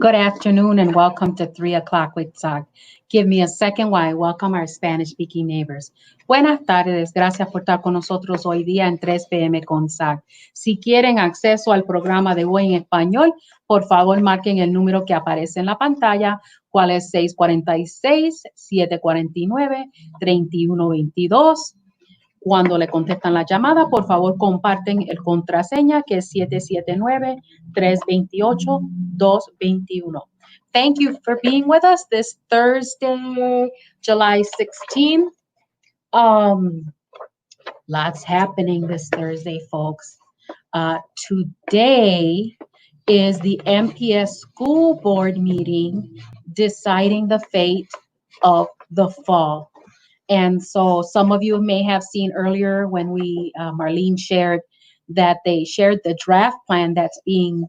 Good afternoon and welcome to 3 o'clock with SOC. Give me a second while I welcome our Spanish-speaking neighbors. Buenas tardes, gracias por estar con nosotros hoy día en 3 p.m. con SOC. Si quieren acceso al programa de hoy en español, por favor marquen el número que aparece en la pantalla, cuál es 646-749-3122. Cuando le contestan la llamada, por favor comparten el contraseña que es 779-328-221. Thank you for being with us this Thursday, July 16th. Lots happening this Thursday, folks. Today is the MPS school board meeting deciding the fate of the fall. And so some of you may have seen earlier when Marlene shared that they shared the draft plan that's being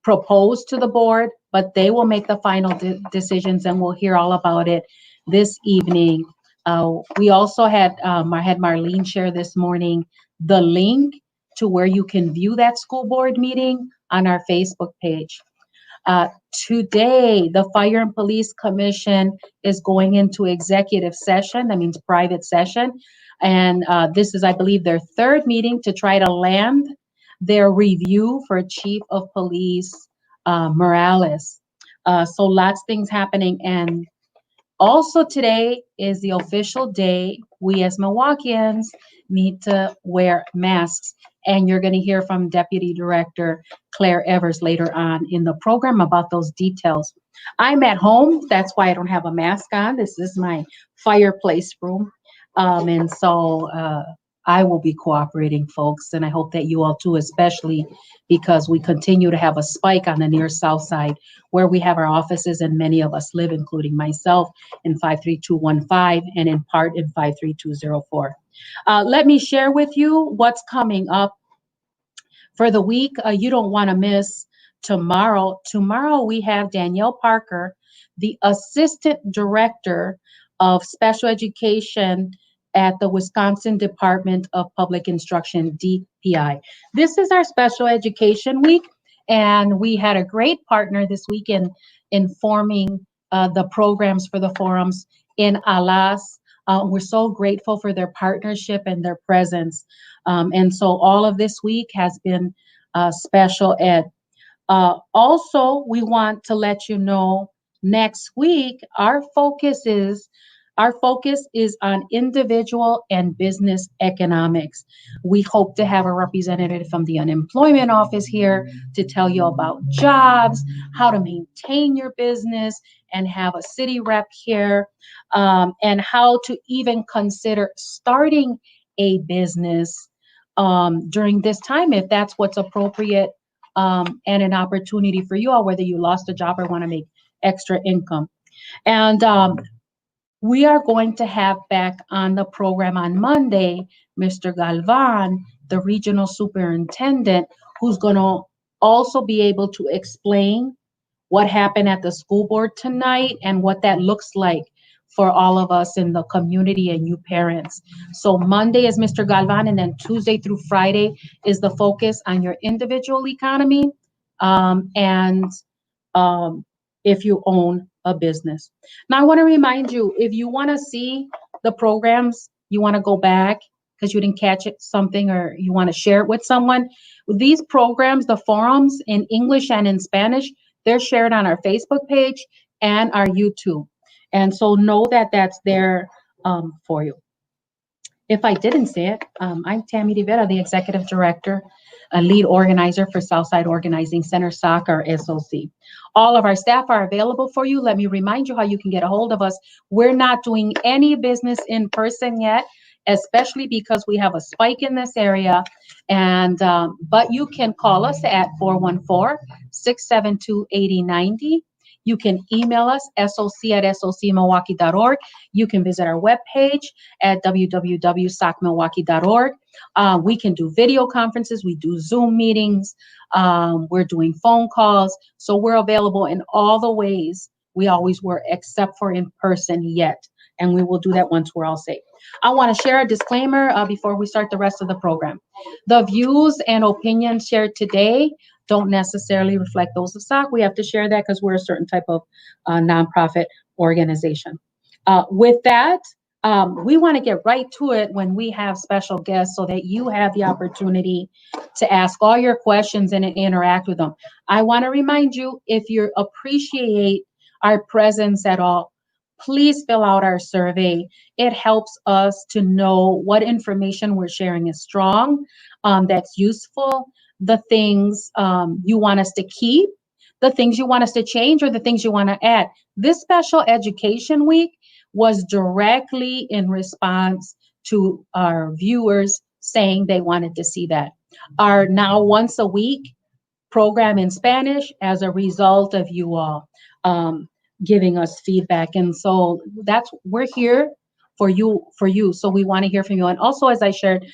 proposed to the board, but they will make the final decisions and we'll hear all about it this evening. We also had Marlene share this morning the link to where you can view that school board meeting on our Facebook page. Today, the Fire and Police Commission is going into executive session. That means private session. And this is, I believe, their third meeting to try to land their review for Chief of Police Morales. So lots of things happening. And also today is the official day we as Milwaukeeans need to wear masks. And you're going to hear from Deputy Director Claire Evers later on in the program about those details. I'm at home. That's why I don't have a mask on. This is my fireplace room. And so I will be cooperating, folks. And I hope that you all too, especially because we continue to have a spike on the near south side where we have our offices and many of us live, including myself in 53215 and in part in 53204. Let me share with you what's coming up for the week. You don't want to miss tomorrow. Tomorrow we have Danielle Parker, the Assistant Director of Special Education at the Wisconsin Department of Public Instruction, DPI. This is our Special Education Week, and we had a great partner this week in forming the programs for the forums in Alas. We're so grateful for their partnership and their presence. And so all of this week has been special ed. Also, we want to let you know next week, our focus is on individual and business economics. We hope to have a representative from the unemployment office here to tell you about jobs, how to maintain your business, and have a city rep here, and how to even consider starting a business during this time, if that's what's appropriate, and an opportunity for you all, whether you lost a job or want to make extra income. And we are going to have back on the program on Monday, Mr. Galvan, the regional superintendent, who's going to also be able to explain what happened at the school board tonight and what that looks like for all of us in the community and you parents. So Monday is Mr. Galvan, and then Tuesday through Friday is the focus on your individual economy and if you own a business. Now, I want to remind you, if you want to see the programs, you want to go back because you didn't catch it, something, or you want to share it with someone, these programs, the forums in English and in Spanish, they're shared on our Facebook page and our YouTube. And so know that that's there for you. If I didn't say it, I'm Tammy Davila, the Executive Director, a lead organizer for Southside Organizing Center, SOC, or SOC. All of our staff are available for you. Let me remind you how you can get a hold of us. We're not doing any business in person yet, especially because we have a spike in this area. And but you can call us at 414-672-8090. You can email us, soc@socmilwaukee.org. You can visit our webpage at www.socmilwaukee.org. We can do video conferences. We do Zoom meetings. We're doing phone calls. So we're available in all the ways we always were, except for in person yet. And we will do that once we're all safe. I want to share a disclaimer before we start the rest of the program. The views and opinions shared today don't necessarily reflect those of SOC. We have to share that because we're a certain type of nonprofit organization. With that, we want to get right to it when we have special guests so that you have the opportunity to ask all your questions and interact with them. I want to remind you, if you appreciate our presence at all, please fill out our survey. It helps us to know what information we're sharing is strong, that's useful, the things you want us to keep, the things you want us to change, or the things you want to add. This special education week was directly in response to our viewers saying they wanted to see that. Our now once a week program in Spanish as a result of you all giving us feedback. And so we're here for you. So we want to hear from you. And also, as I shared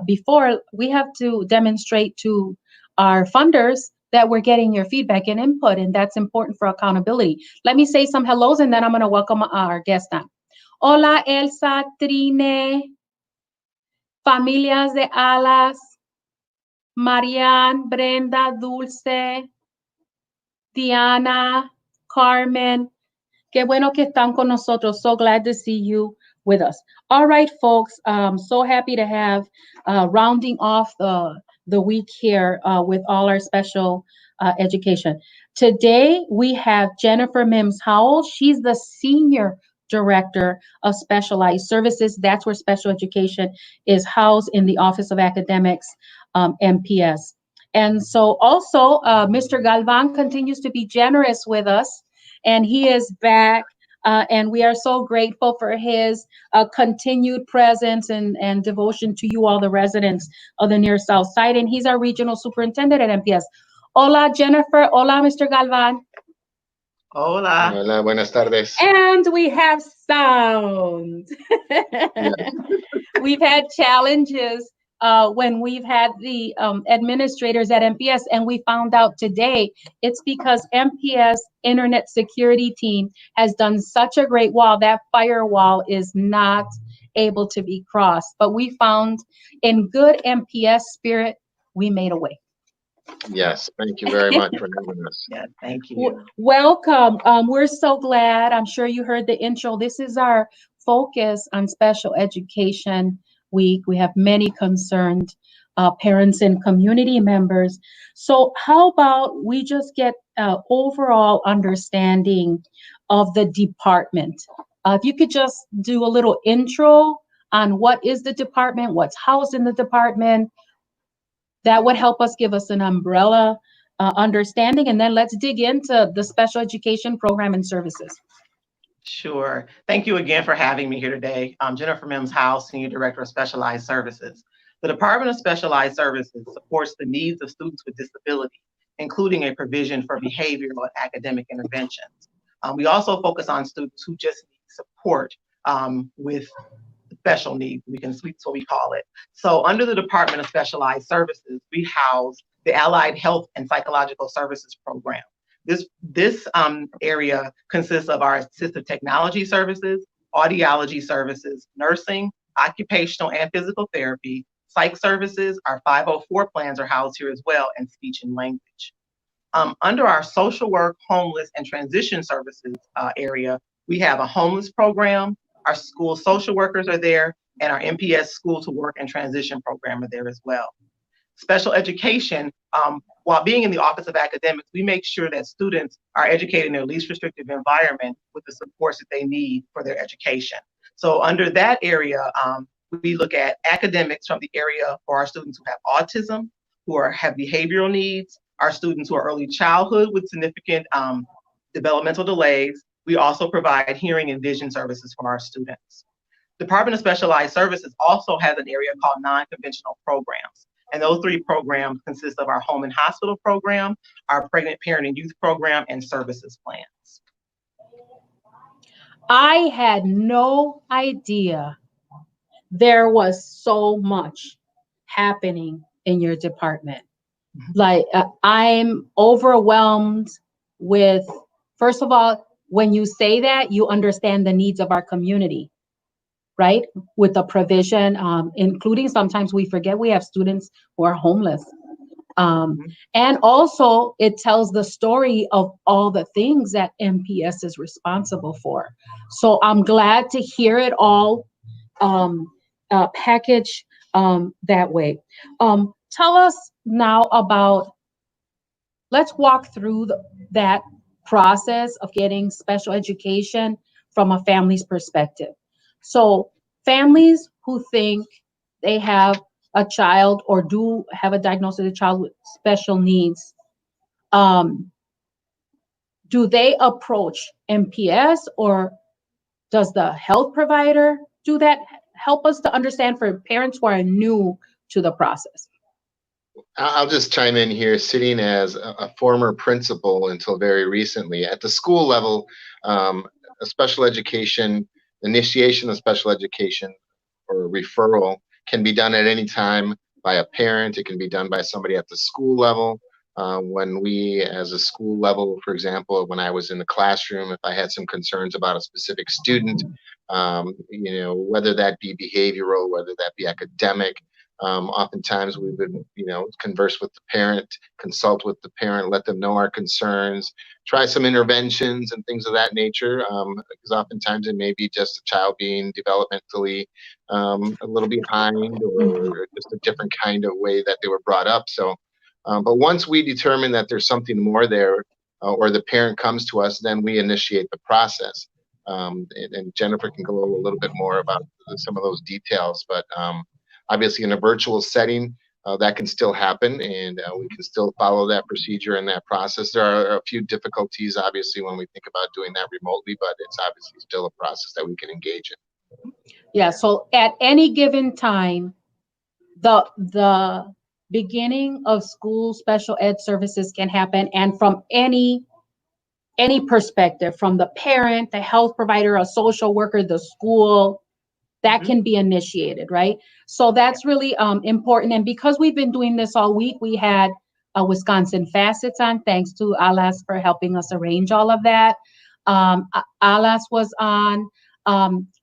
before, we have to demonstrate to our funders that we're getting your feedback and input, and that's important for accountability. Let me say some hellos, and then I'm going to welcome our guest on. Hola, Elsa, Trine, Familias de Alas, Marianne, Brenda, Dulce, Diana, Carmen. Qué bueno que están con nosotros. So glad to see you with us. All right, folks. So happy to have rounding off the week here with all our special education. Today, we have Jennifer Mims Howell. She's the Senior Director of Specialized Services. That's where special education is housed in the Office of Academics, MPS. And so also, Mr. Galvan continues to be generous with us, and he is back. And we are so grateful for his continued presence and devotion to you all, the residents of the Near South Side. And he's our regional superintendent at MPS. Hola, Jennifer. Hola, Mr. Galvan. Hola. Hola, buenas tardes. And we have sound. Yeah. We've had challenges when we've had the administrators at MPS, and we found out today it's because MPS Internet Security Team has done such a great wall. That firewall is not able to be crossed. But we found, in good MPS spirit, we made a way. Yes, thank you very much for having us. Yeah, thank you. Welcome. We're so glad. I'm sure you heard the intro. This is our focus on special education week. We have many concerned parents and community members. So how about we just get overall understanding of the department? If you could just do a little intro on what is the department, what's housed in the department, that would help us give us an umbrella understanding, and then let's dig into the special education program and services. Sure. Thank you again for having me here today. I'm Jennifer Mims Howell, Senior Director of Specialized Services. The Department of Specialized Services supports the needs of students with disability, including a provision for behavioral and academic interventions. We also focus on students who just need support with special needs, so we call it. So under the Department of Specialized Services, we house the Allied Health and Psychological Services Program. This area consists of our assistive technology services, audiology services, nursing, occupational and physical therapy, psych services. Our 504 plans are housed here as well, and speech and language. Under our social work, homeless, and transition services area, we have a homeless program. Our school social workers are there, and our MPS School to Work and Transition program are there as well. Special education, while being in the Office of Academics, we make sure that students are educated in their least restrictive environment with the supports that they need for their education. So under that area, we look at academics from the area for our students who have autism, who have behavioral needs, our students who are early childhood with significant developmental delays. We also provide hearing and vision services for our students. Department of Specialized Services also has an area called non-conventional programs. And those three programs consist of our home and hospital program, our pregnant parent and youth program, and services plans. I had no idea there was so much happening in your department. Like, I'm overwhelmed with, first of all, when you say that, you understand the needs of our community, right? With the provision, including sometimes we forget we have students who are homeless. And also it tells the story of all the things that MPS is responsible for. So I'm glad to hear it all packaged that way. Tell us now about, let's walk through that process of getting special education from a family's perspective. So families who think they have a child or do have a diagnosis of a child with special needs, do they approach MPS or does the health provider do that? Help us to understand for parents who are new to the process. I'll just chime in here, sitting as a former principal until very recently. At the school level, a special education, initiation of special education or referral can be done at any time by a parent. It can be done by somebody at the school level. When we, as a school level, for example, when I was in the classroom, if I had some concerns about a specific student, whether that be behavioral, whether that be academic, oftentimes we would, converse with the parent, consult with the parent, let them know our concerns, try some interventions and things of that nature, because oftentimes it may be just a child being developmentally a little behind or just a different kind of way that they were brought up. So, but once we determine that there's something more there, or the parent comes to us, then we initiate the process. And Jennifer can go a little bit more about some of those details, but obviously in a virtual setting, that can still happen, and we can still follow that procedure and that process. There are a few difficulties, obviously, when we think about doing that remotely, but it's obviously still a process that we can engage in. Yeah, so at any given time, the beginning of school special ed services can happen, and from any perspective, from the parent, the health provider, a social worker, the school, that can be initiated, right? So that's really important. And because we've been doing this all week, we had Wisconsin Facets on, thanks to Alas for helping us arrange all of that. Alas was on.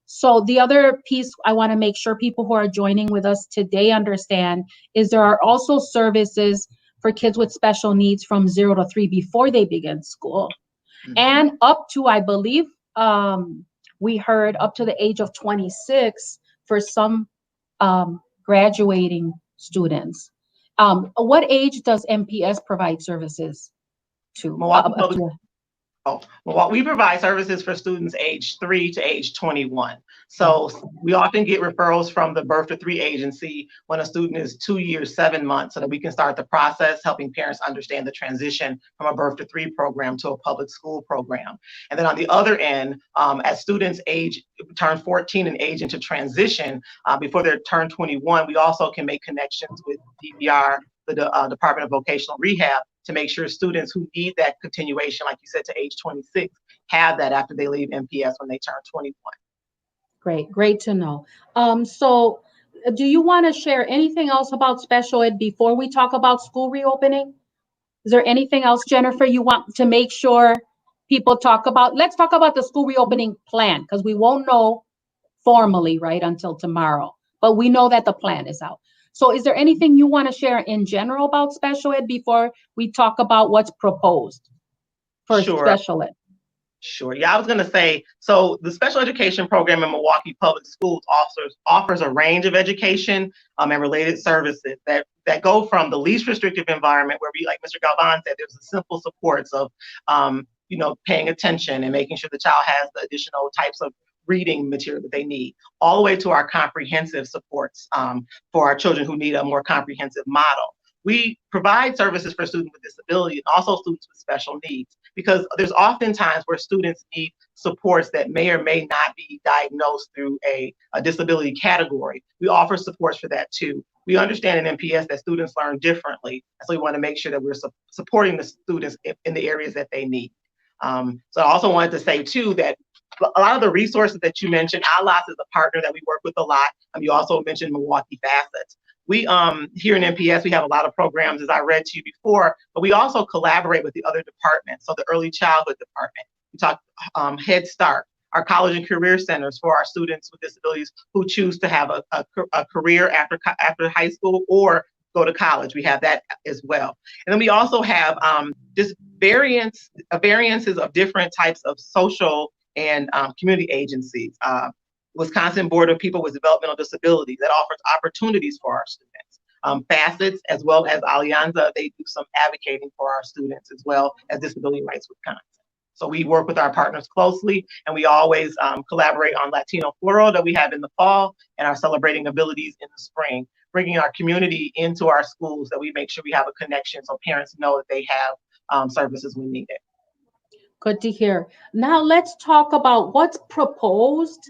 So the other piece I want to make sure people who are joining with us today understand is there are also services for kids with special needs from 0 to 3 before they begin school. And up to, I believe, we heard up to the age of 26 for some graduating students. What age does MPS provide services to? Well, we provide services for students age 3 to age 21. So we often get referrals from the Birth to 3 agency when a student is 2 years, 7 months, so that we can start the process, helping parents understand the transition from a Birth to 3 program to a public school program. And then on the other end, as students turn 14 and age into transition, before they turn 21, we also can make connections with DVR, the Department of Vocational Rehab, to make sure students who need that continuation, like you said, to age 26, have that after they leave MPS when they turn 21. Great to know. So do you want to share anything else about special ed before we talk about school reopening? Is there anything else, Jennifer, you want to make sure people talk about? Let's talk about the school reopening plan, because we won't know formally, right, until tomorrow, but we know that the plan is out. So is there anything you want to share in general about special ed before we talk about what's proposed for special ed? Sure. Yeah, I was going to say, so the special education program in Milwaukee Public Schools offers a range of education and related services that go from the least restrictive environment, where we, like Mr. Galvan said, there's the simple supports of, paying attention and making sure the child has the additional types of reading material that they need, all the way to our comprehensive supports for our children who need a more comprehensive model. We provide services for students with disability and also students with special needs, because there's often times where students need supports that may or may not be diagnosed through a disability category. We offer supports for that too. We understand in MPS that students learn differently, so we want to make sure that we're supporting the students in the areas that they need. So I also wanted to say too that a lot of the resources that you mentioned, ALAS is a partner that we work with a lot. You also mentioned Milwaukee Facets. We here in MPS, we have a lot of programs, as I read to you before, but we also collaborate with the other departments. So the early childhood department, we talk Head Start, our college and career centers for our students with disabilities who choose to have a career after high school or go to college. We have that as well. And then we also have just variances of different types of social and community agencies. Wisconsin Board of People with Developmental Disabilities that offers opportunities for our students. Facets, as well as Alianza, they do some advocating for our students, as well as Disability Rights Wisconsin. So we work with our partners closely, and we always collaborate on Latino Floral that we have in the fall and our Celebrating Abilities in the spring, bringing our community into our schools that we make sure we have a connection so parents know that they have services when needed. Good to hear. Now let's talk about what's proposed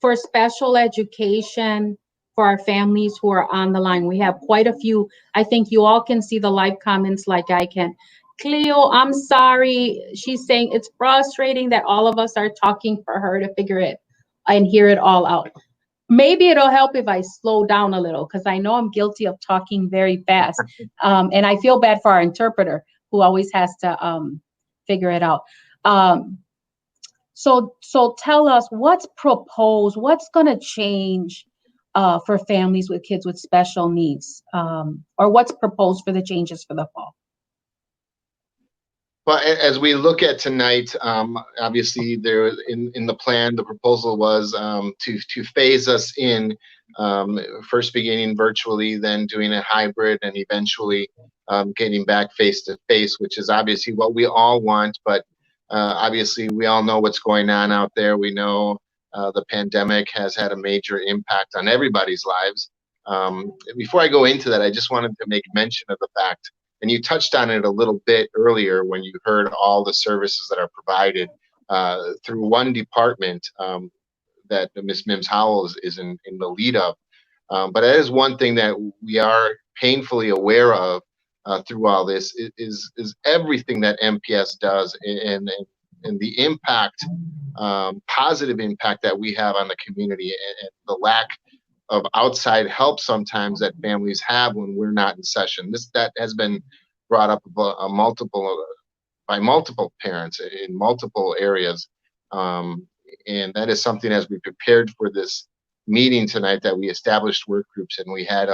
for special education for our families who are on the line. We have quite a few. I think you all can see the live comments like I can. Cleo, I'm sorry. She's saying it's frustrating that all of us are talking for her to figure it and hear it all out. Maybe it'll help if I slow down a little, because I know I'm guilty of talking very fast. And I feel bad for our interpreter who always has to figure it out. So tell us what's proposed, what's going to change for families with kids with special needs, or what's proposed for the changes for the fall? Well, as we look at tonight, obviously there in the plan, the proposal was to phase us in, first beginning virtually, then doing a hybrid, and eventually getting back face to face, which is obviously what we all want. But obviously, we all know what's going on out there. We know the pandemic has had a major impact on everybody's lives. Before I go into that, I just wanted to make mention of the fact, and you touched on it a little bit earlier when you heard all the services that are provided through one department that Ms. Mims Howell is in the lead of. But that is one thing that we are painfully aware of through all this is everything that MPS does and the impact, positive impact that we have on the community, and the lack of outside help sometimes that families have when we're not in session. That has been brought up by multiple parents in multiple areas, and that is something, as we prepared for this meeting tonight, that we established work groups, and we had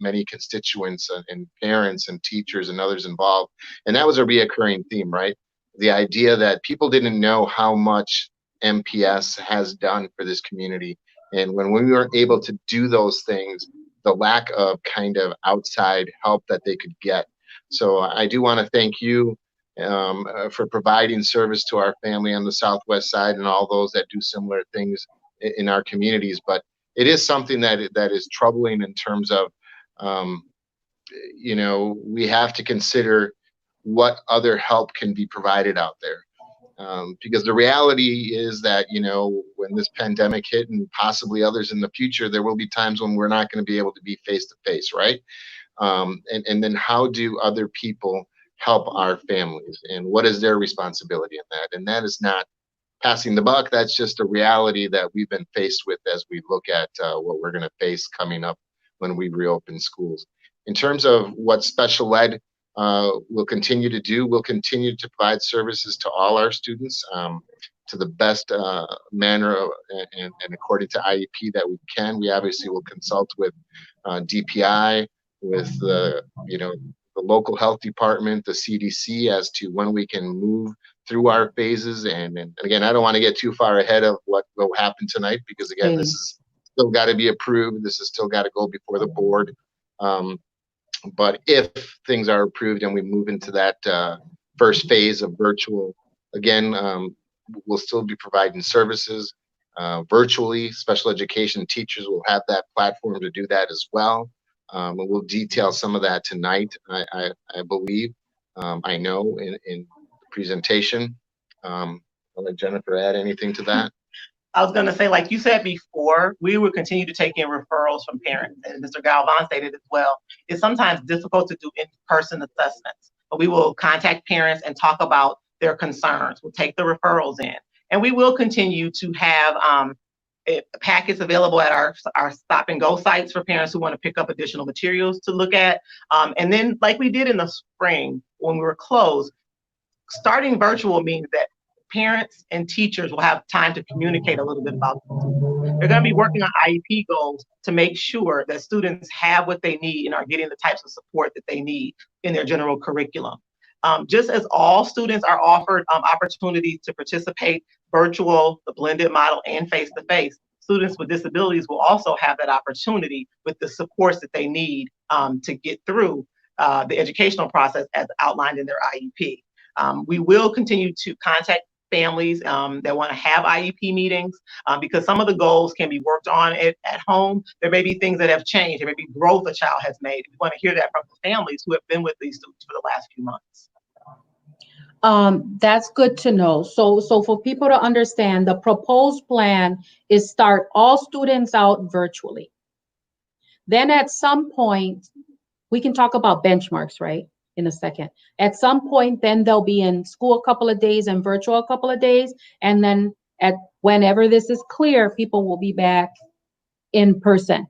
many constituents and parents and teachers and others involved, and that was a reoccurring theme, right? The idea that people didn't know how much MPS has done for this community. And when we weren't able to do those things, the lack of kind of outside help that they could get. So I do want to thank you for providing service to our family on the Southwest side and all those that do similar things in our communities. But it is something that is troubling in terms of, we have to consider what other help can be provided out there. Because the reality is that, when this pandemic hit, and possibly others in the future, there will be times when we're not going to be able to be face to face, right? And then how do other people help our families, and what is their responsibility in that? And that is not passing the buck. That's just a reality that we've been faced with as we look at what we're going to face coming up when we reopen schools. In terms of what special ed we'll continue to do, we'll continue to provide services to all our students to the best manner and according to IEP that we can. We obviously will consult with DPI, with the local health department, the CDC, as to when we can move through our phases. And again, I don't want to get too far ahead of what will happen tonight, because again, this is still got to be approved. This has still got to go before the board. But if things are approved and we move into that first phase of virtual, again, we'll still be providing services virtually. Special education teachers will have that platform to do that as well. And we'll detail some of that tonight, I believe. I know in the presentation. I'll let Jennifer add anything to that. I was going to say, like you said before, we will continue to take in referrals from parents, and Mr. Galvan stated as well. It's sometimes difficult to do in-person assessments, but we will contact parents and talk about their concerns. We'll take the referrals in, and we will continue to have packets available at our stop and go sites for parents who want to pick up additional materials to look at. And then, like we did in the spring when we were closed, starting virtual means that parents and teachers will have time to communicate a little bit about They're going to be working on IEP goals to make sure that students have what they need and are getting the types of support that they need in their general curriculum. Just as all students are offered opportunities to participate virtual, the blended model, and face-to-face, students with disabilities will also have that opportunity with the supports that they need to get through the educational process as outlined in their IEP. We will continue to contact families that want to have IEP meetings because some of the goals can be worked on at home. There may be things that have changed. There may be growth a child has made. We want to hear that from the families who have been with these students for the last few months. That's good to know. So for people to understand, the proposed plan is start all students out virtually. Then at some point, we can talk about benchmarks, right? In a second. At some point, then they'll be in school a couple of days and virtual a couple of days. And then whenever this is clear, people will be back in person.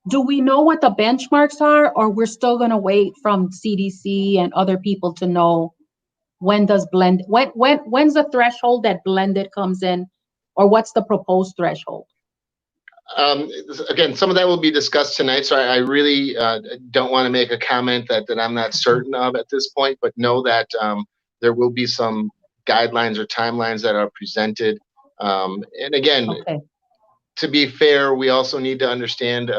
Do we know what the benchmarks are, or we're still going to wait from CDC and other people to know when's the threshold that blended comes in, or what's the proposed threshold? Again, some of that will be discussed tonight, so I really don't want to make a comment that I'm not certain of at this point, but know that there will be some guidelines or timelines that are presented. And again, okay. To be fair, we also need to understand,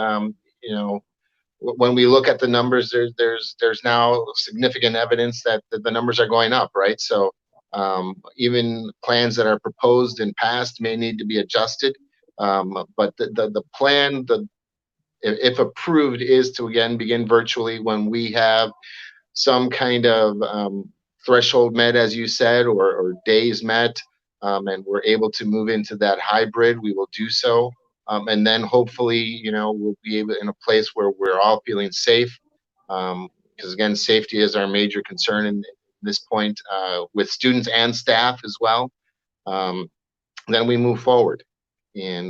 when we look at the numbers, there's now significant evidence that the numbers are going up, right? So even plans that are proposed and passed may need to be adjusted. But the plan, if approved, is to again begin virtually when we have some kind of threshold met, as you said, or days met, and we're able to move into that hybrid. We will do so, and then hopefully, we'll be able in a place where we're all feeling safe, because again, safety is our major concern in this point with students and staff as well. Then we move forward.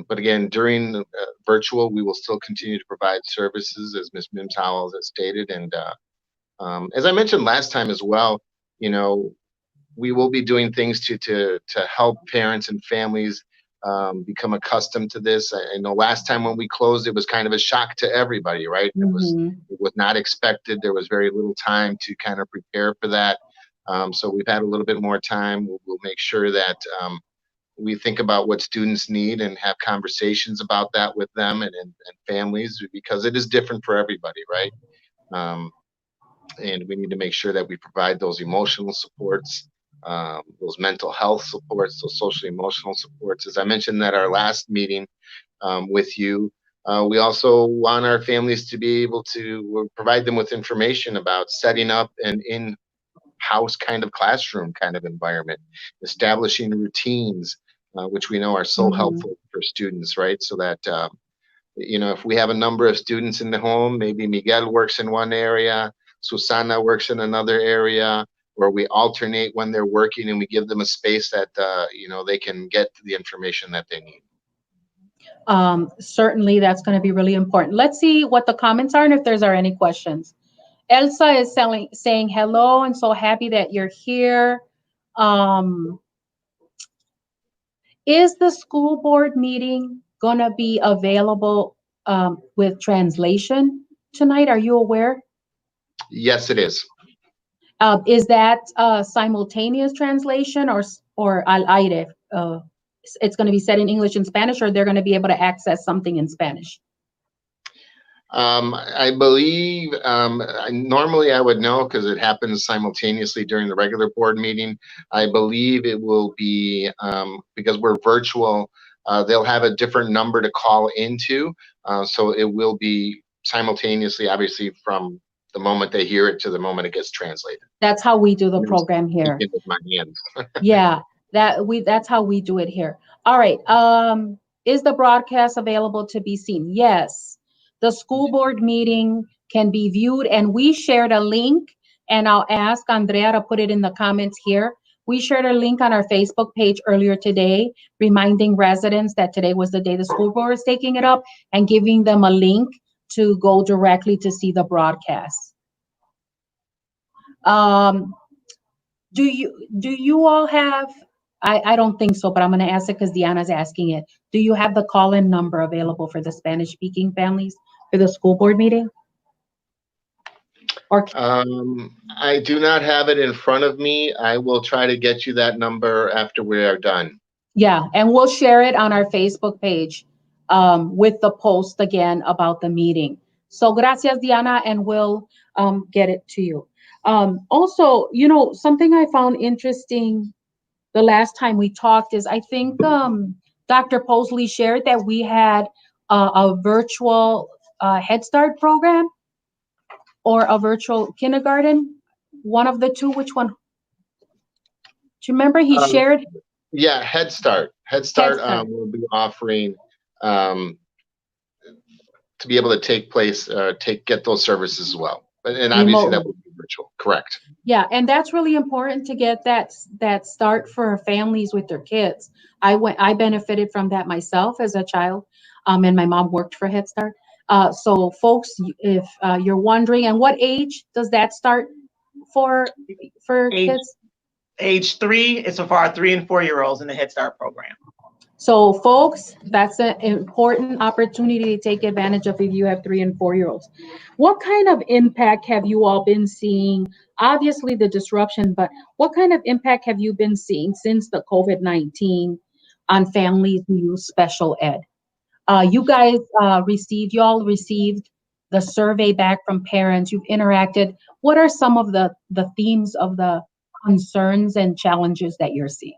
But again, during virtual, we will still continue to provide services, as Ms. Mims Howells has stated. And as I mentioned last time as well, we will be doing things to help parents and families become accustomed to this. I know last time when we closed, it was kind of a shock to everybody, right? Mm-hmm. It was not expected. There was very little time to kind of prepare for that. So we've had a little bit more time. We'll make sure that we think about what students need and have conversations about that with them and families, because it is different for everybody, right? And we need to make sure that we provide those emotional supports, those mental health supports, those social emotional supports. As I mentioned at our last meeting with you, we also want our families to be able to provide them with information about setting up an in-house kind of classroom kind of environment, establishing routines, which we know are so helpful for students, right? So that, if we have a number of students in the home, maybe Miguel works in one area, Susana works in another area, where we alternate when they're working and we give them a space that, they can get the information that they need. Certainly, that's going to be really important. Let's see what the comments are and if there's any questions. Elsa is saying hello and so happy that you're here. Is the school board meeting going to be available with translation tonight? Are you aware? Yes, it is. Is that simultaneous translation or al aire? It's going to be said in English and Spanish, or they're going to be able to access something in Spanish? I believe normally I would know because it happens simultaneously during the regular board meeting. I believe it will be because we're virtual. They'll have a different number to call into, so it will be simultaneously, obviously, from the moment they hear it to the moment it gets translated. That's how we do the program here. With my hands. Yeah, that's how we do it here. All right. Is the broadcast available to be seen? Yes. The school board meeting can be viewed, and we shared a link, and I'll ask Andrea to put it in the comments here. We shared a link on our Facebook page earlier today, reminding residents that today was the day the school board is taking it up and giving them a link to go directly to see the broadcast. Do you all have I don't think so, but I'm going to ask it because Deanna's asking it. Do you have the call-in number available for the Spanish-speaking families for the school board meeting? Or I do not have it in front of me. I will try to get you that number after we are done. yeah, and we'll share it on our Facebook page with the post again about the meeting. So gracias, Diana, and we'll get it to you. Also, you know, something I found interesting the last time we talked is I think Dr. Posley shared that we had a virtual Head Start program or a virtual kindergarten. One of the two, which one? Do you remember he shared? Yeah, Head Start. Head Start will be offering to be able to take place, get those services as well. And obviously that will be virtual, correct. Yeah, and that's really important to get that start for families with their kids. I benefited from that myself as a child, and my mom worked for Head Start. So folks, if you're wondering, and what age does that start for kids? Age 3 is for our 3 and 4 year olds in the Head Start program. So folks, that's an important opportunity to take advantage of if you have 3 and 4 year olds. What kind of impact have you all been seeing? Obviously the disruption, but what kind of impact have you been seeing since the COVID-19 on families who use special ed? You guys received the survey back from parents. You've interacted. What are some of the themes of the concerns and challenges that you're seeing?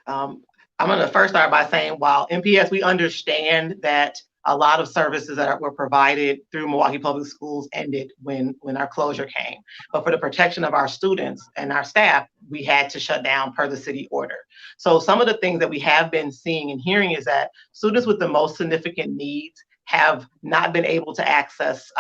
I'm going to first start by saying, while MPS, we understand that a lot of services that were provided through Milwaukee Public Schools ended when our closure came. But for the protection of our students and our staff, we had to shut down per the city order. So some of the things that we have been seeing and hearing is that students with the most significant needs have not been able to access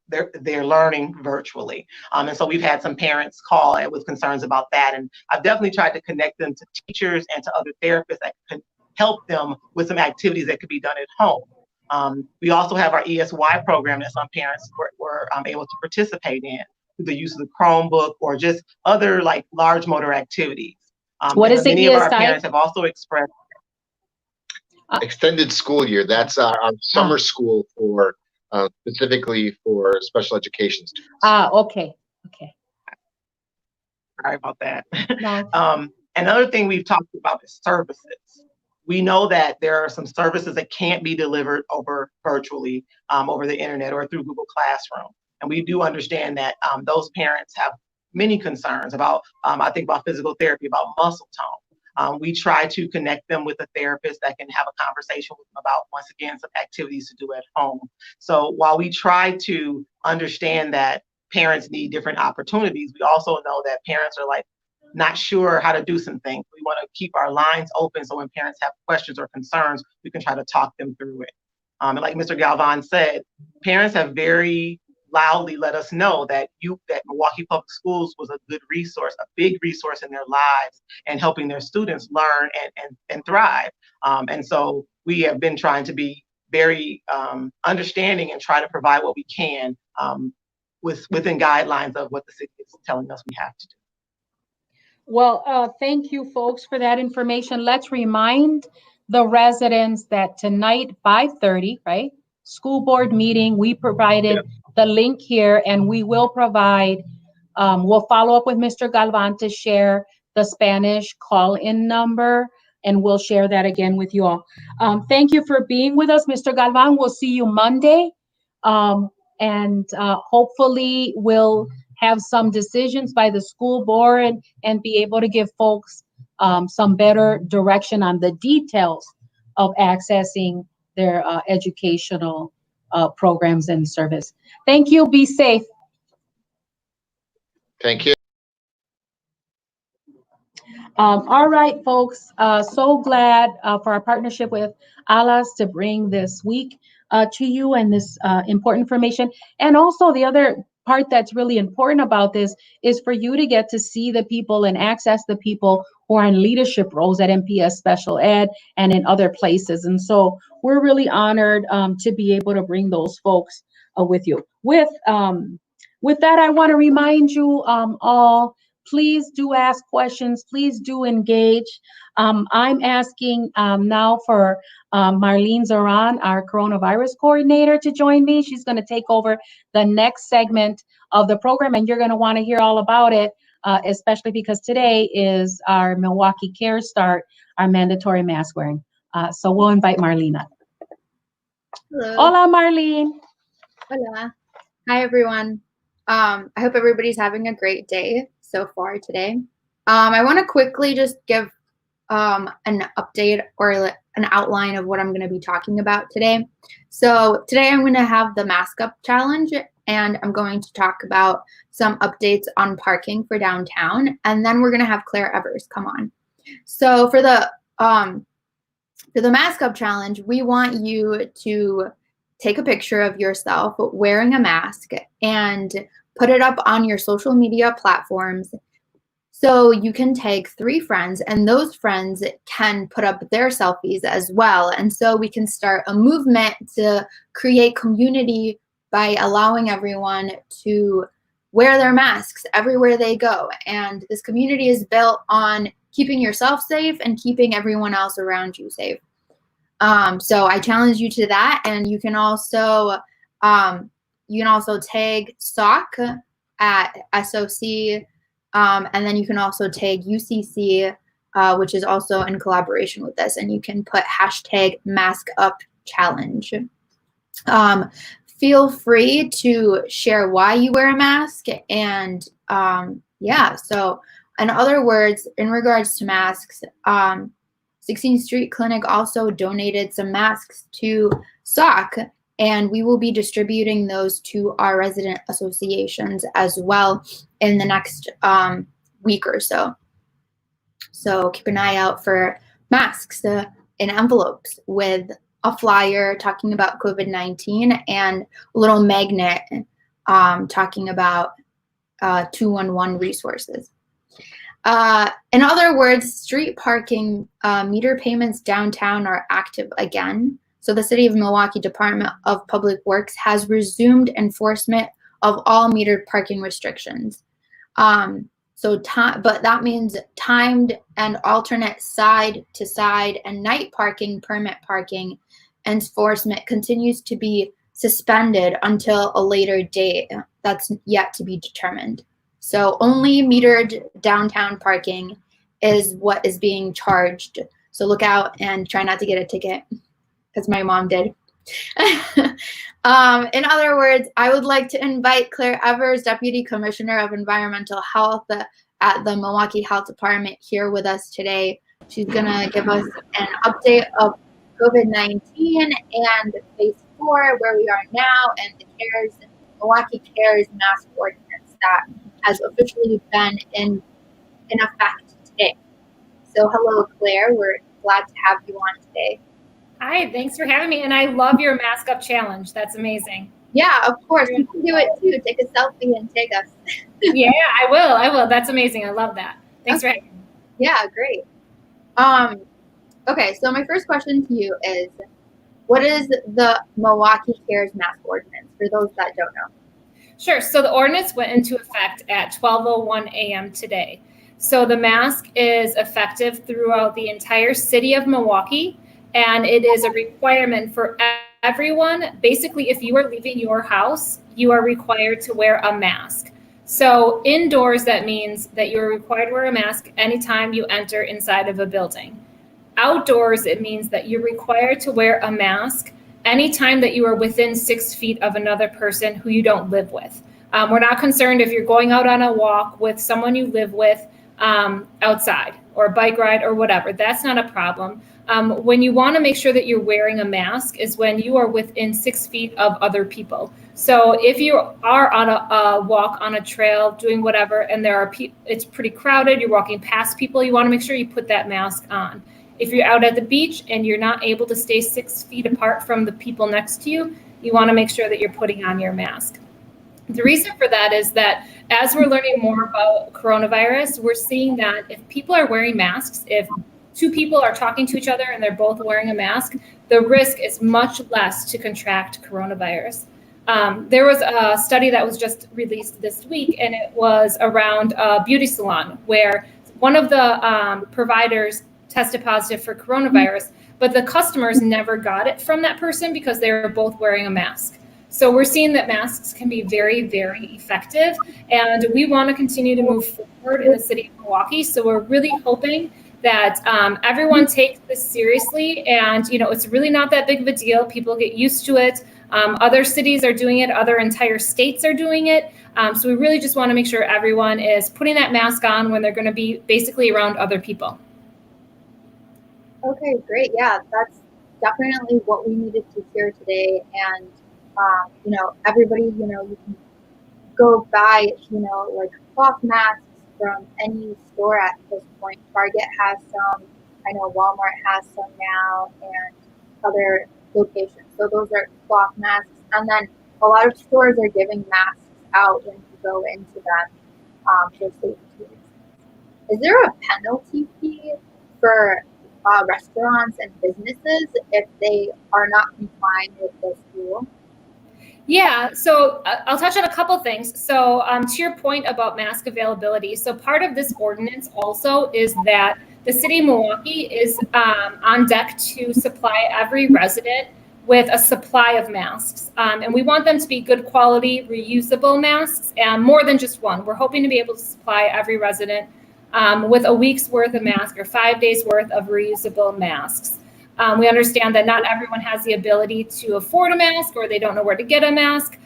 their learning virtually. And so we've had some parents call with concerns about that. And I've definitely tried to connect them to teachers and to other therapists that can help them with some activities that could be done at home. We also have our ESY program that some parents were able to participate in through the use of the Chromebook or just other like large motor activities. What is the many ESI? of our parents have also expressed extended school year. That's our summer school for specifically for special education students. Okay. Sorry about that. No. Another thing we've talked about is services. We know that there are some services that can't be delivered virtually over the internet or through Google Classroom. And we do understand that those parents have many concerns about, I think about physical therapy, about muscle tone. We try to connect them with a therapist that can have a conversation with them about, once again, some activities to do at home. So while we try to understand that parents need different opportunities, we also know that parents are like not sure how to do some things. We want to keep our lines open so when parents have questions or concerns, we can try to talk them through it. And like Mr. Galvan said, parents have very loudly let us know that Milwaukee Public Schools was a good resource, a big resource in their lives and helping their students learn and thrive. And so we have been trying to be very understanding and try to provide what we can within guidelines of what the city is telling us we have to do. Well, thank you folks for that information. Let's remind the residents that tonight, 5:30, right? School board meeting, we provided the link here and we will provide, we'll follow up with Mr. Galvan to share the Spanish call-in number and we'll share that again with you all. Thank you for being with us, Mr. Galvan. We'll see you Monday. And hopefully we'll have some decisions by the school board and be able to give folks some better direction on the details of accessing their educational programs and service. Thank you. Be safe. Thank you. All right, folks. So glad for our partnership with ALAS to bring this week to you and this important information. And also the other part that's really important about this is for you to get to see the people and access the people who are in leadership roles at MPS Special Ed and in other places. And so we're really honored to be able to bring those folks with you. With that, I want to remind you all please do ask questions. Please do engage. I'm asking now for Marlene Zoran, our coronavirus coordinator, to join me. She's going to take over the next segment of the program, and you're going to want to hear all about it, especially because today is our Milwaukee Care Start, our mandatory mask wearing. So we'll invite Marlene up. Hello. Hola, Marlene. Hola. Hi, everyone. I hope everybody's having a great day so far today. I want to quickly just give an update or an outline of what I'm going to be talking about today. So today I'm going to have the mask up challenge, and I'm going to talk about some updates on parking for downtown, and then we're going to have Claire Evers come on. So for the mask up challenge, we want you to take a picture of yourself wearing a mask and put it up on your social media platforms. So you can tag 3 friends, and those friends can put up their selfies as well. And so we can start a movement to create community by allowing everyone to wear their masks everywhere they go. And this community is built on keeping yourself safe and keeping everyone else around you safe. So I challenge you to that, and you can also tag SOC at SOC, and then you can also tag UCC, which is also in collaboration with this, and you can put hashtag #MaskUpChallenge. Feel free to share why you wear a mask, and yeah. So in other words, in regards to masks, 16th Street Clinic also donated some masks to SOC, and we will be distributing those to our resident associations as well in the next week or so. So keep an eye out for masks in envelopes with a flyer talking about COVID-19 and a little magnet talking about 211 resources. In other words, street parking meter payments downtown are active again. So the City of Milwaukee Department of Public Works has resumed enforcement of all metered parking restrictions. But that means timed and alternate side to side and night parking, permit parking enforcement continues to be suspended until a later date that's yet to be determined. So only metered downtown parking is what is being charged. So look out and try not to get a ticket, because my mom did. In other words, I would like to invite Claire Evers, Deputy Commissioner of Environmental Health at the Milwaukee Health Department, here with us today. She's going to give us an update of COVID-19 and Phase 4, where we are now, and the Milwaukee Cares Mask Ordinance that has officially been in effect today. So hello, Claire. We're glad to have you on today. Hi, thanks for having me. And I love your mask up challenge. That's amazing. Yeah, of course. You can do it too. Take a selfie and tag us. Yeah, I will. That's amazing. I love that. Thanks for having me. Yeah, great. Okay, so my first question to you is, what is the Milwaukee Cares Mask Ordinance, for those that don't know? Sure. So the ordinance went into effect at 12:01 a.m. today. So the mask is effective throughout the entire city of Milwaukee, and it is a requirement for everyone. Basically, if you are leaving your house, you are required to wear a mask. So indoors, that means that you're required to wear a mask anytime you enter inside of a building. Outdoors, it means that you're required to wear a mask anytime that you are within 6 feet of another person who you don't live with. We're not concerned if you're going out on a walk with someone you live with outside, or a bike ride or whatever. That's not a problem. When you want to make sure that you're wearing a mask is when you are within 6 feet of other people. So if you are on a walk on a trail doing whatever, and it's pretty crowded, you're walking past people, you want to make sure you put that mask on. If you're out at the beach and you're not able to stay 6 feet apart from the people next to you, you want to make sure that you're putting on your mask. The reason for that is that as we're learning more about coronavirus, we're seeing that if people are wearing masks, if 2 people are talking to each other and they're both wearing a mask, the risk is much less to contract coronavirus. There was a study that was just released this week, and it was around a beauty salon where one of the providers tested positive for coronavirus, but the customers never got it from that person because they were both wearing a mask. So we're seeing that masks can be very, very effective, and we want to continue to move forward in the city of Milwaukee. So we're really hoping that everyone takes this seriously, and it's really not that big of a deal. People get used to it. Other cities are doing it. Other entire states are doing it. So we really just want to make sure everyone is putting that mask on when they're going to be basically around other people. Okay, great. Yeah, that's definitely what we needed to hear today. And, everybody, you can go buy, like cloth masks from any store at this point. Target has some. I know Walmart has some now, and other locations. So those are cloth masks. And then a lot of stores are giving masks out when you go into them for safety reasons. Is there a penalty fee for restaurants and businesses if they are not complying with this rule? Yeah, so I'll touch on a couple things. So to your point about mask availability, so part of this ordinance also is that the city of Milwaukee is on deck to supply every resident with a supply of masks. And we want them to be good quality, reusable masks, and more than just one. We're hoping to be able to supply every resident with a week's worth of masks or 5 days worth of reusable masks. We understand that not everyone has the ability to afford a mask, or they don't know where to get a mask.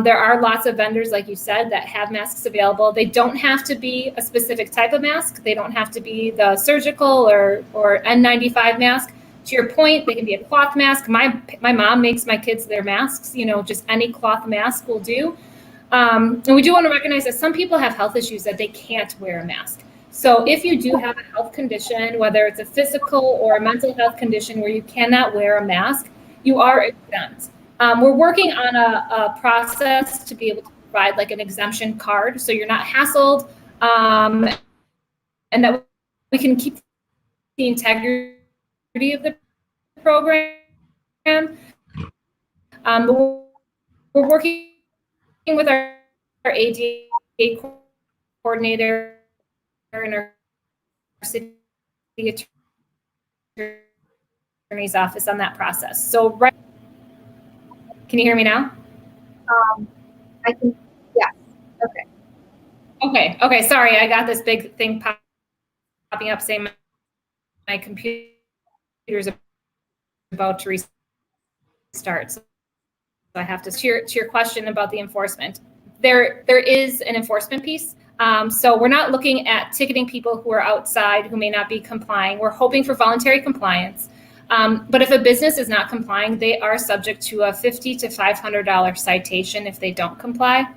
There are lots of vendors, like you said, that have masks available. They don't have to be a specific type of mask. They don't have to be the surgical or N95 mask. To your point, they can be a cloth mask. My mom makes my kids their masks. Just any cloth mask will do. And we do want to recognize that some people have health issues that they can't wear a mask. So if you do have a health condition, whether it's a physical or a mental health condition where you cannot wear a mask, you are exempt. We're working on a process to be able to provide like an exemption card, so you're not hassled, and that we can keep the integrity of the program. But we're working with our ADA coordinator and our city attorney's office on that process. So can you hear me now? I can, yes. Okay. Okay. Sorry, I got this big thing popping up saying my computer's about to restart. So I have to, to your question about the enforcement. There is an enforcement piece. So we're not looking at ticketing people who are outside who may not be complying. We're hoping for voluntary compliance. But if a business is not complying, they are subject to a $50 to $500 citation if they don't comply.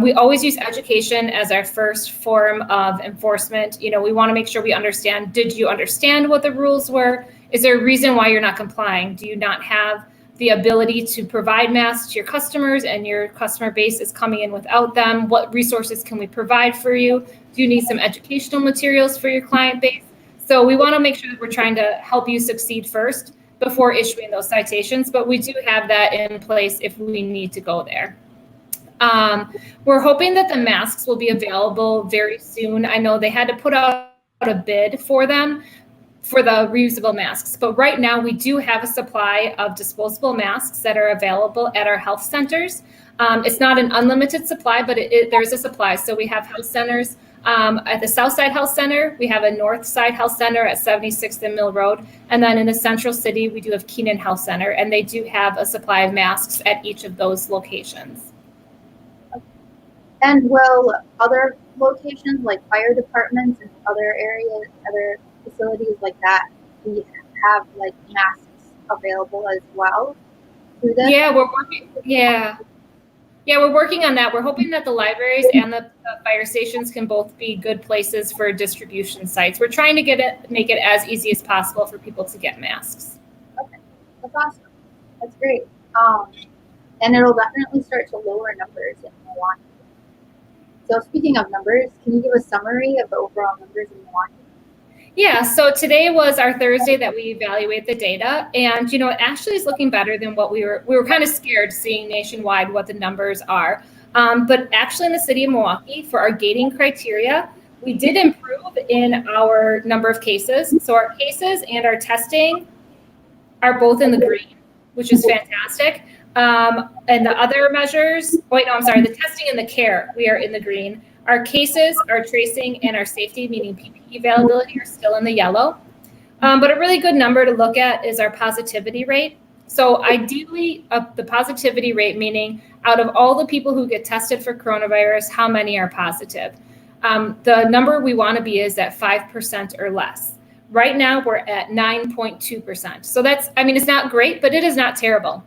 We always use education as our first form of enforcement. We want to make sure we understand, did you understand what the rules were? Is there a reason why you're not complying? Do you not have the ability to provide masks to your customers and your customer base is coming in without them? What resources can we provide for you? Do you need some educational materials for your client base? So we want to make sure that we're trying to help you succeed first before issuing those citations, but we do have that in place if we need to go there. We're hoping that the masks will be available very soon. I know they had to put out a bid for them for the reusable masks, but right now we do have a supply of disposable masks that are available at our health centers. It's not an unlimited supply, but there's a supply. So we have health centers at the Southside Health Center. We have a Northside Health Center at 76th and Mill Road. And then in the Central City, we do have Keenan Health Center, and they do have a supply of masks at each of those locations. And will other locations like fire departments and other areas, other facilities like that, we have like masks available as well through this? Yeah, we're working. Yeah, we're working on that. We're hoping that the libraries and the fire stations can both be good places for distribution sites. We're trying to make it as easy as possible for people to get masks. Okay, that's awesome. That's great. And it'll definitely start to lower numbers in Milwaukee. So speaking of numbers, can you give a summary of the overall numbers in Milwaukee? Yeah, so today was our Thursday that we evaluate the data, and it actually is looking better than what we were kind of scared seeing nationwide what the numbers are. But actually in the city of Milwaukee, for our gating criteria, we did improve in our number of cases. So our cases and our testing are both in the green, which is fantastic. And the other measures, the testing and the care, we are in the green. Our cases, our tracing, and our safety, meaning PPE availability, are still in the yellow. But a really good number to look at is our positivity rate. So ideally, the positivity rate, meaning out of all the people who get tested for coronavirus, how many are positive? The number we want to be is at 5% or less. Right now, we're at 9.2%. So it's not great, but it is not terrible.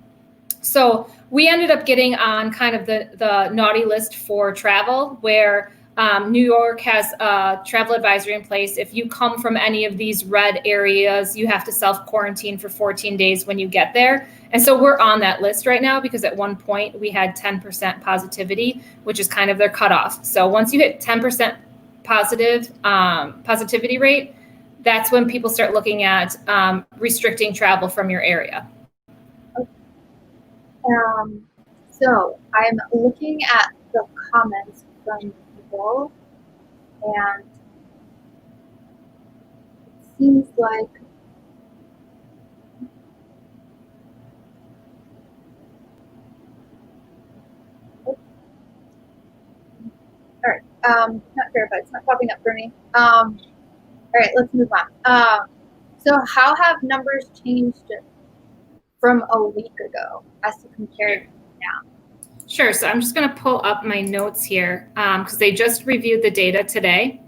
So we ended up getting on kind of the naughty list for travel, where New York has a travel advisory in place. If you come from any of these red areas, you have to self-quarantine for 14 days when you get there. And so we're on that list right now because at one point we had 10% positivity, which is kind of their cutoff. So once you hit 10% positivity rate, that's when people start looking at restricting travel from your area. So I'm looking at the comments from people, and it seems like all right. Not sure, but it's not popping up for me. All right, let's move on. So how have numbers changed from a week ago as to compare now? Sure. So I'm just going to pull up my notes here because they just reviewed the data today.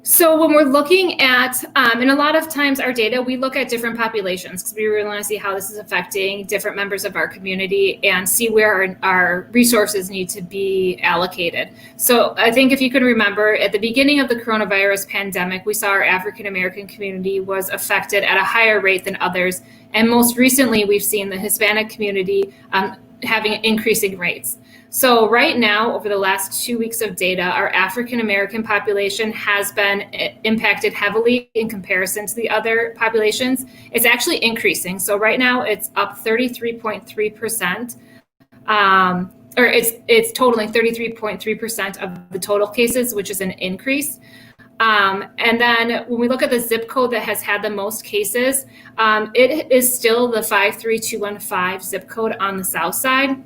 So when we're looking at, and a lot of times our data, we look at different populations because we really want to see how this is affecting different members of our community and see where our resources need to be allocated. So I think if you can remember, at the beginning of the coronavirus pandemic, we saw our African American community was affected at a higher rate than others. And most recently, we've seen the Hispanic community having increasing rates. So right now, over the last 2 weeks of data, our African American population has been impacted heavily in comparison to the other populations. It's actually increasing. So right now it's up 33.3%, or it's totaling 33.3% of the total cases, which is an increase. And then when we look at the zip code that has had the most cases, it is still the 53215 zip code on the south side.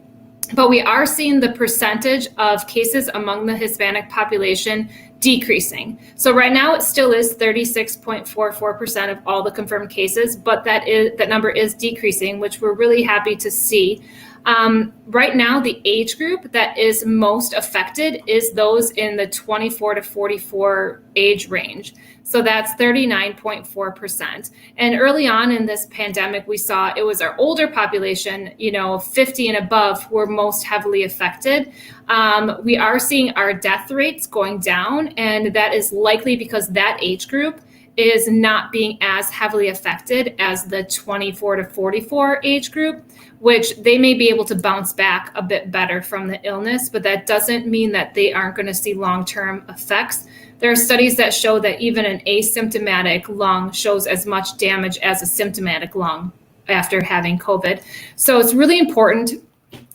But we are seeing the percentage of cases among the Hispanic population decreasing. So right now it still is 36.44% of all the confirmed cases, but that number is decreasing, which we're really happy to see. Right now, the age group that is most affected is those in the 24 to 44 age range. So that's 39.4%. And early on in this pandemic, we saw it was our older population, 50 and above, were most heavily affected. We are seeing our death rates going down, and that is likely because that age group is not being as heavily affected as the 24 to 44 age group, which they may be able to bounce back a bit better from the illness, but that doesn't mean that they aren't going to see long-term effects. There are studies that show that even an asymptomatic lung shows as much damage as a symptomatic lung after having COVID. So it's really important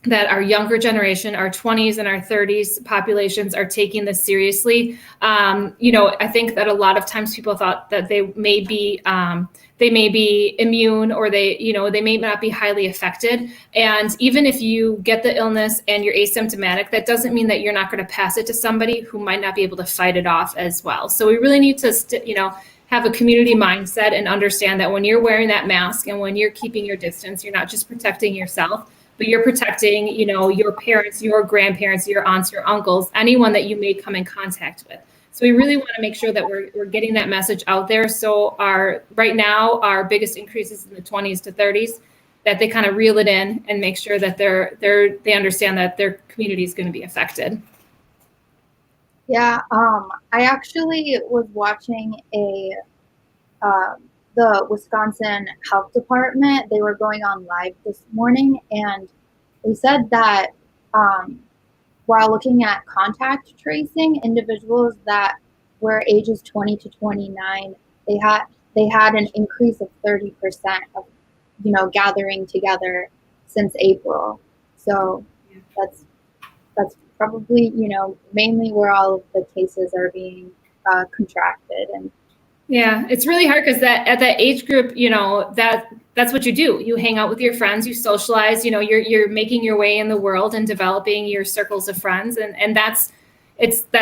that our younger generation, our 20s and our 30s populations are taking this seriously. I think that a lot of times people thought that they may be immune, or they may not be highly affected. And even if you get the illness and you're asymptomatic, that doesn't mean that you're not going to pass it to somebody who might not be able to fight it off as well. So we really need to, have a community mindset and understand that when you're wearing that mask and when you're keeping your distance, you're not just protecting yourself, but you're protecting, your parents, your grandparents, your aunts, your uncles, anyone that you may come in contact with. So we really want to make sure that we're getting that message out there. So right now, our biggest increases in the 20s to 30s, that they kind of reel it in and make sure that they understand that their community is going to be affected. Yeah, I actually was watching the Wisconsin Health Department. They were going on live this morning, and they said that while looking at contact tracing, individuals that were ages 20 to 29 they had an increase of 30% of, gathering together since April. So that's probably, mainly where all of the cases are being contracted. And yeah, it's really hard because at that age group, that's what you do. You hang out with your friends, you socialize, you're making your way in the world and developing your circles of friends. And that's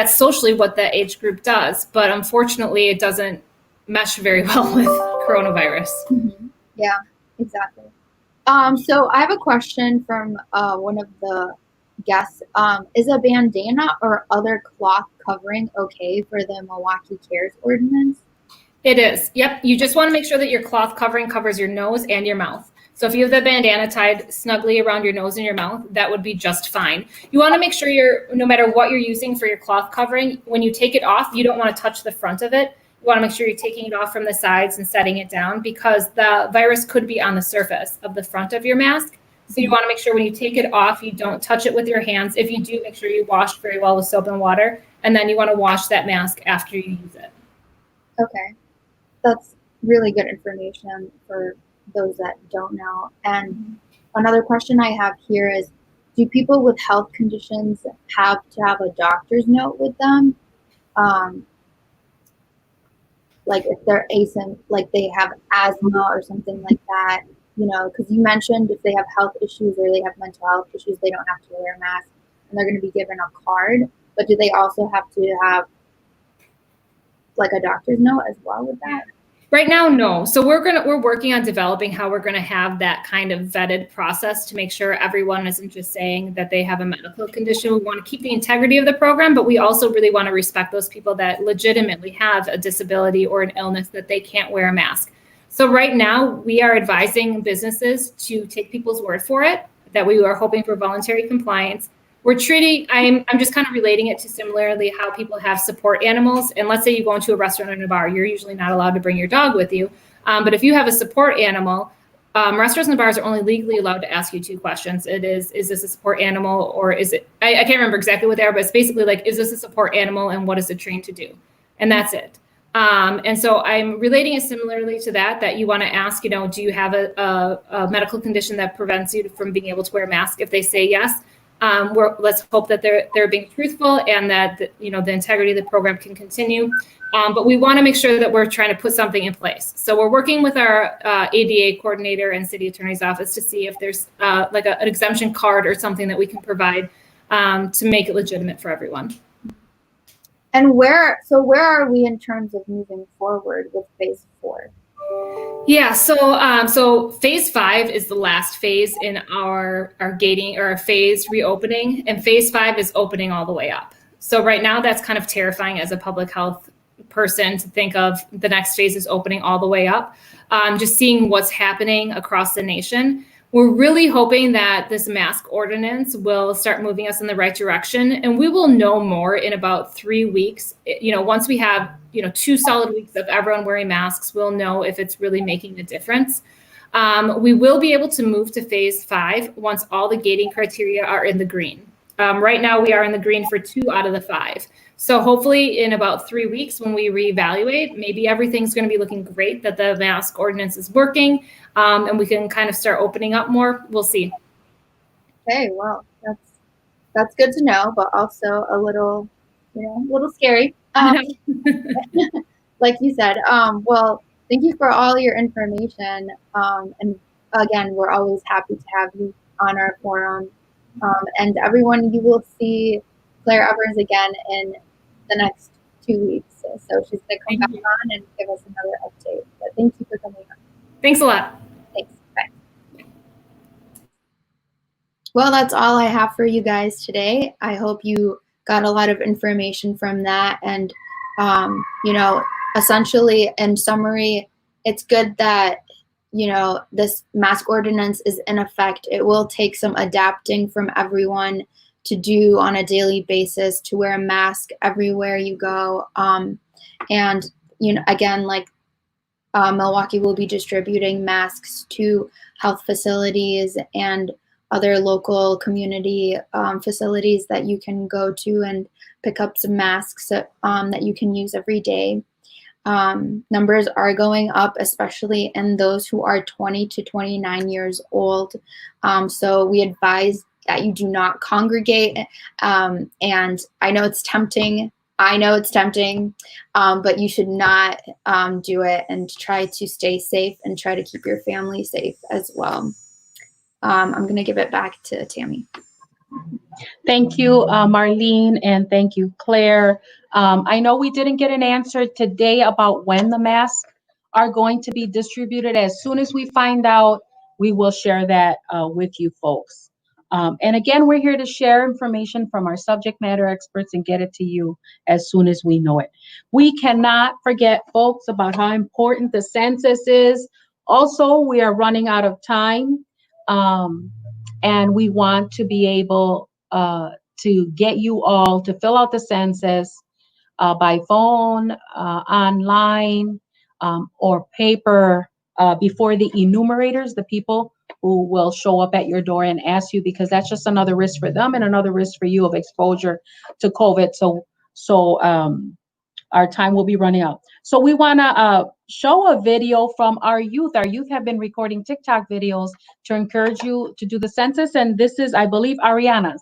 socially what that age group does. But unfortunately, it doesn't mesh very well with coronavirus. Mm-hmm. Yeah, exactly. So I have a question from one of the guests. Is a bandana or other cloth covering okay for the Milwaukee CARES ordinance? It is. Yep. You just want to make sure that your cloth covering covers your nose and your mouth. So if you have the bandana tied snugly around your nose and your mouth, that would be just fine. You want to make sure no matter what you're using for your cloth covering, when you take it off, you don't want to touch the front of it. You want to make sure you're taking it off from the sides and setting it down because the virus could be on the surface of the front of your mask. So you want to make sure when you take it off, you don't touch it with your hands. If you do, make sure you wash very well with soap and water. And then you want to wash that mask after you use it. Okay. That's really good information for those that don't know. And another question I have here is, do people with health conditions have to have a doctor's note with them? Like if they're like they have asthma or something like that, because you mentioned if they have health issues or they have mental health issues, they don't have to wear a mask and they're going to be given a card. But do they also have to have like a doctor's note as well with that? Right now, no. So we're working on developing how we're going to have that kind of vetted process to make sure everyone isn't just saying that they have a medical condition. We want to keep the integrity of the program, but we also really want to respect those people that legitimately have a disability or an illness that they can't wear a mask. So right now, we are advising businesses to take people's word for it, that we are hoping for voluntary compliance. We're treating, I'm just kind of relating it to similarly how people have support animals. And let's say you go into a restaurant or a bar, you're usually not allowed to bring your dog with you. But if you have a support animal, restaurants and bars are only legally allowed to ask you two questions. It is this a support animal or is it, I can't remember exactly what they are, but it's basically like, is this a support animal and what is it trained to do? And that's it. And so I'm relating it similarly to that you want to ask, do you have a medical condition that prevents you from being able to wear a mask? If they say yes, let's hope that they're being truthful and that the integrity of the program can continue. But we want to make sure that we're trying to put something in place. So we're working with our ADA coordinator and city attorney's office to see if there's like an exemption card or something that we can provide to make it legitimate for everyone. And where are we in terms of moving forward with phase 4? Yeah, so phase 5 is the last phase in our gating or our phase reopening, and phase 5 is opening all the way up. So right now that's kind of terrifying as a public health person to think of the next phase is opening all the way up. Just seeing what's happening across the nation. We're really hoping that this mask ordinance will start moving us in the right direction, and we will know more in about 3 weeks. Once we have 2 solid weeks of everyone wearing masks, we'll know if it's really making a difference. We will be able to move to phase 5 once all the gating criteria are in the green. Right now we are in the green for 2 out of the 5. So hopefully in about 3 weeks when we reevaluate, maybe everything's going to be looking great, that the mask ordinance is working, and we can kind of start opening up more. We'll see. Okay, well, that's good to know, but also a little scary. Like you said, well, thank you for all your information. And again, we're always happy to have you on our forum. And everyone, you will see Claire Evers again in the next 2 weeks. So she's going to come back on and give us another update. But thank you for coming on. Thanks a lot. Thanks. Bye. Well, that's all I have for you guys today. I hope you got a lot of information from that. And, essentially, in summary, it's good that this mask ordinance is in effect. It will take some adapting from everyone to do on a daily basis, to wear a mask everywhere you go. And, again, Milwaukee will be distributing masks to health facilities and other local community facilities that you can go to and pick up some masks that you can use every day. numbers are going up, especially in those who are 20 to 29 years old. So we advise that you do not congregate. And I know it's tempting. But you should not do it, and try to stay safe and try to keep your family safe as well. I'm going to give it back to Tammy. Thank you, Marlene, and thank you, Claire. I know we didn't get an answer today about when the masks are going to be distributed. As soon as we find out, we will share that with you folks. And again, we're here to share information from our subject matter experts and get it to you as soon as we know it. We cannot forget, folks, about how important the census is. Also, we are running out of time, and we want to be able to get you all to fill out the census by phone, online, or paper before the enumerators, the people who will show up at your door and ask you, because that's just another risk for them and another risk for you of exposure to COVID. So our time will be running out. So we want to show a video from our youth. Our youth have been recording TikTok videos to encourage you to do the census. And this is, I believe, Ariana's.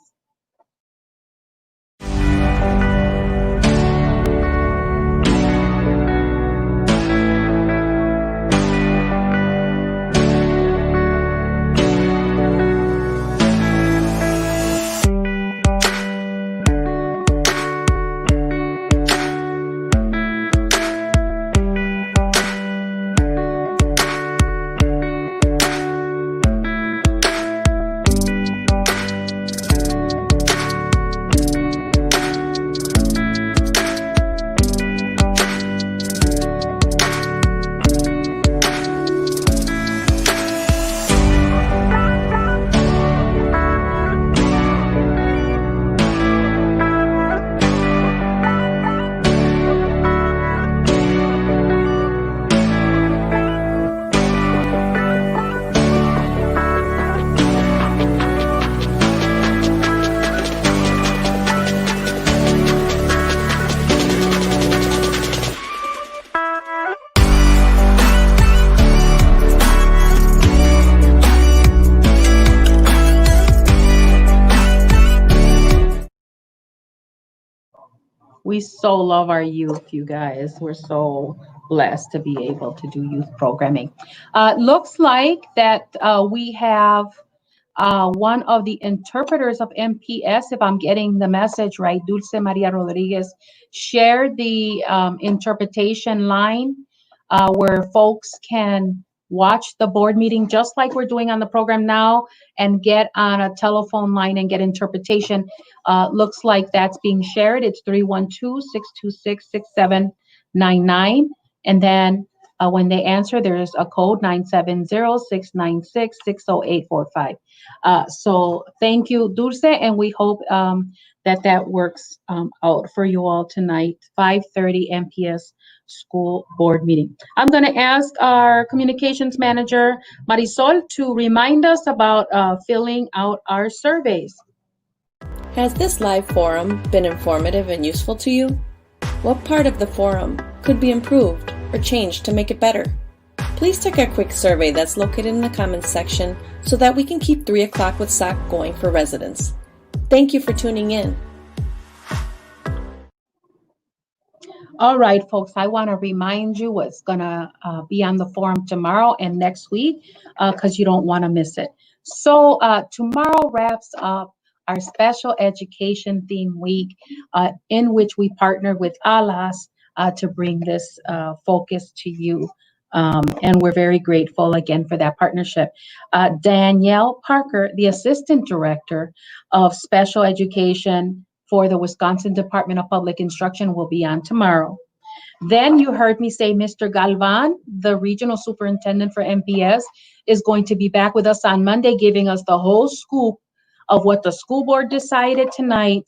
We so love our youth, you guys. We're so blessed to be able to do youth programming. Looks like that we have one of the interpreters of MPS, if I'm getting the message right, Dulce Maria Rodriguez, shared the interpretation line where folks can watch the board meeting just like we're doing on the program now and get on a telephone line and get interpretation. Looks like that's being shared. It's 312-626-6799. And then when they answer, there's a code 970-696-60845. So thank you, Dulce, and we hope that works out for you all tonight, 5:30 MPS school board meeting. I'm going to ask our communications manager, Marisol, to remind us about filling out our surveys. Has this live forum been informative and useful to you? What part of the forum could be improved or changed to make it better? Please take a quick survey that's located in the comments section so that we can keep 3 o'clock with SOC going for residents. Thank you for tuning in. All right, folks, I want to remind you what's going to be on the forum tomorrow and next week because you don't want to miss it. So tomorrow wraps up our special education theme week in which we partnered with ALAS to bring this focus to you. And we're very grateful again for that partnership. Danielle Parker, the Assistant Director of Special Education for the Wisconsin Department of Public Instruction, will be on tomorrow. Then you heard me say Mr. Galvan, the Regional Superintendent for MPS, is going to be back with us on Monday, giving us the whole scoop of what the school board decided tonight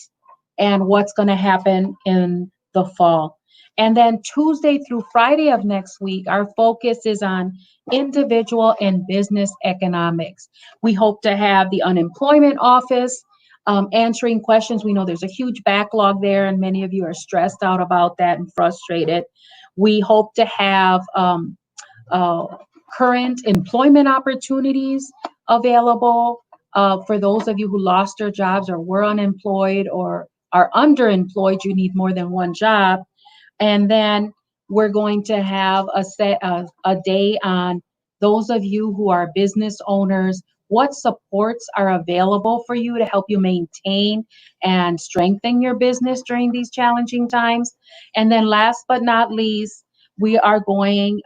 and what's going to happen in the fall. And then Tuesday through Friday of next week, our focus is on individual and business economics. We hope to have the unemployment office answering questions. We know there's a huge backlog there, and many of you are stressed out about that and frustrated. We hope to have current employment opportunities available for those of you who lost your jobs or were unemployed or are underemployed. You need more than one job. And then we're going to have a day on those of you who are business owners, what supports are available for you to help you maintain and strengthen your business during these challenging times. And then last but not least, we are going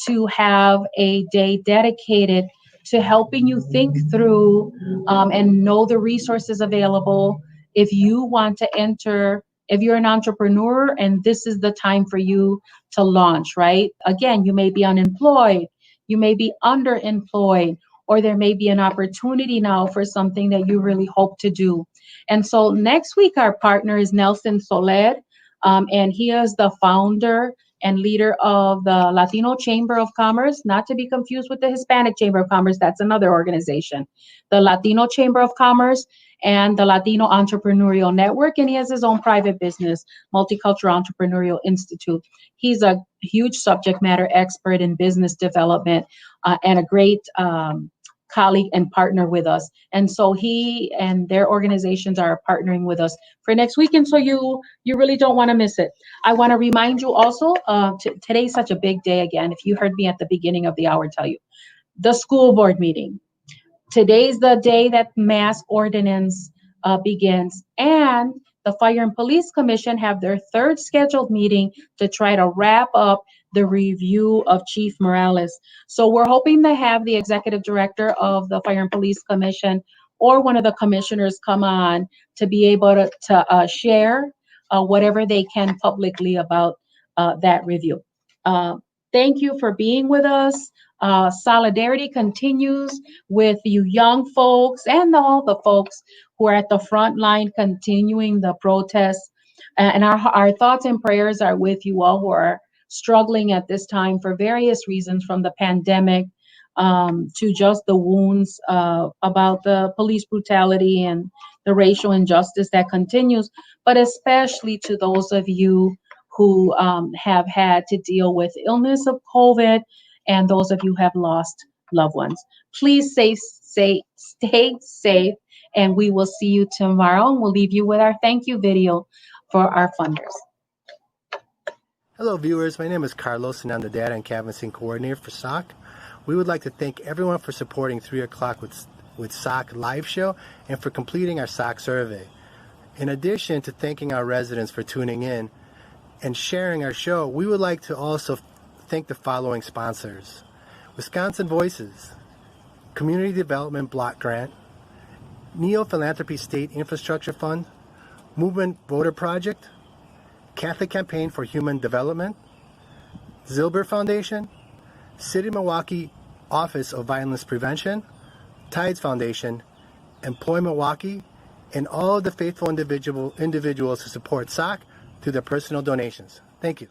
to have a day dedicated to helping you think through and know the resources available if you want to enter, if you're an entrepreneur and this is the time for you to launch, right? Again, you may be unemployed, you may be underemployed, or there may be an opportunity now for something that you really hope to do. And so next week, our partner is Nelson Soler, and he is the founder and leader of the Latino Chamber of Commerce, not to be confused with the Hispanic Chamber of Commerce. That's another organization. The Latino Chamber of Commerce and the Latino Entrepreneurial Network, and he has his own private business, Multicultural Entrepreneurial Institute. He's a huge subject matter expert in business development and a great colleague and partner with us. And so he and their organizations are partnering with us for next week. And so you really don't want to miss it. I want to remind you also, today's such a big day again. If you heard me at the beginning of the hour tell you, the school board meeting. Today's the day that mask ordinance begins, and the Fire and Police Commission have their third scheduled meeting to try to wrap up the review of Chief Morales. So we're hoping to have the executive director of the Fire and Police Commission or one of the commissioners come on to be able to share whatever they can publicly about that review. Thank you for being with us. Solidarity continues with you young folks and all the folks who are at the front line continuing the protests. And our thoughts and prayers are with you all who are struggling at this time for various reasons, from the pandemic to just the wounds about the police brutality and the racial injustice that continues, but especially to those of you who have had to deal with illness of COVID and those of you who have lost loved ones. Please stay safe, and we will see you tomorrow. And we'll leave you with our thank you video for our funders. Hello viewers, my name is Carlos and I'm the Data and Canvassing Coordinator for SOC. We would like to thank everyone for supporting 3 o'clock with SOC live show and for completing our SOC survey. In addition to thanking our residents for tuning in and sharing our show, we would like to also thank the following sponsors: Wisconsin Voices, Community Development Block Grant, Neo Philanthropy State Infrastructure Fund, Movement Voter Project, Catholic Campaign for Human Development, Zilber Foundation, City of Milwaukee Office of Violence Prevention, Tides Foundation, Employ Milwaukee, and all of the faithful individuals who support SOC through their personal donations. Thank you.